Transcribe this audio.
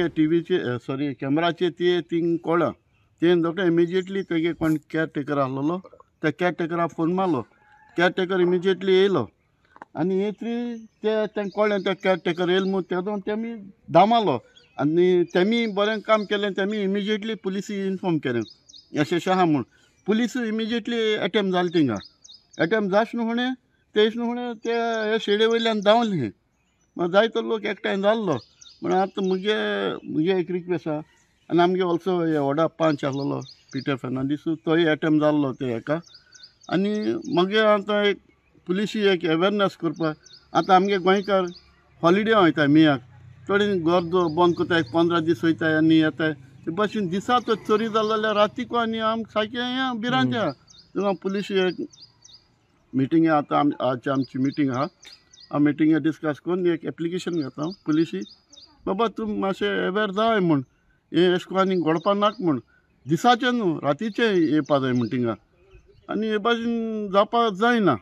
तेगे टीव्हीचे सॉरी कॅमेराचे ते थिंग कळ्ळें तें दोतोर इमिजिएटली तेगे कोण कॅर टेकर आहलोलो त्या कॅर टेकराक फोन मारलो कॅर टेकर इमिजिएटली येयलो आनी येतरी तें कळ्ळें त्या कॅर टेकर येयलो म्हूण तेदो तेमी धांवलो आनी तेमी बरें काम केलें तेमी इमिजिएटली पुलिसी इन्फॉर्म केलें अशें अशें आहा म्हूण पुलीस इमिजिएटली अटॅम्प जालें थिंगा अटॅम्प जाश न्हू फुडें तेश न्हू फुडें ते हे शेडे वयल्यान धांवले जायतो लोक एकठांय जाल्लो म्हण आतां मुगे एक रिक्वेस्ट आहा आनी आमगे ऑल्सो हे व्हडा पंच आहलोलो पिटर फेर्नांडीस तोय अटॅम्प जाल्लो ते हेका आनी मागे आतां एक पुलिसी एक अवेरनेस करपा आतां आमगे गोंयकार हॉलिडे वयताय मेयाक थोडी घर बंद कोताय 15 दीस वयताय आनी येताय ते भाशेन दिसा तो चोरी जालो जाल्यार रातीको आनी आमकां सारकें हें भिरांत आहा थिंगा पुलिस एक मिटींग आतां आमची मिटींग आहा आ मिटींगे डिस्कस करून एक एप्लिकेशन घेता पुलिसी बाबा तूं मातशें अवेर जाय म्हूण हे अशें करून आनी घडपा नाका म्हूण दिसाचें न्हू रातीचें येवपा जाय म्हूण थिंगा आनी हे भाशेन जावपा जायना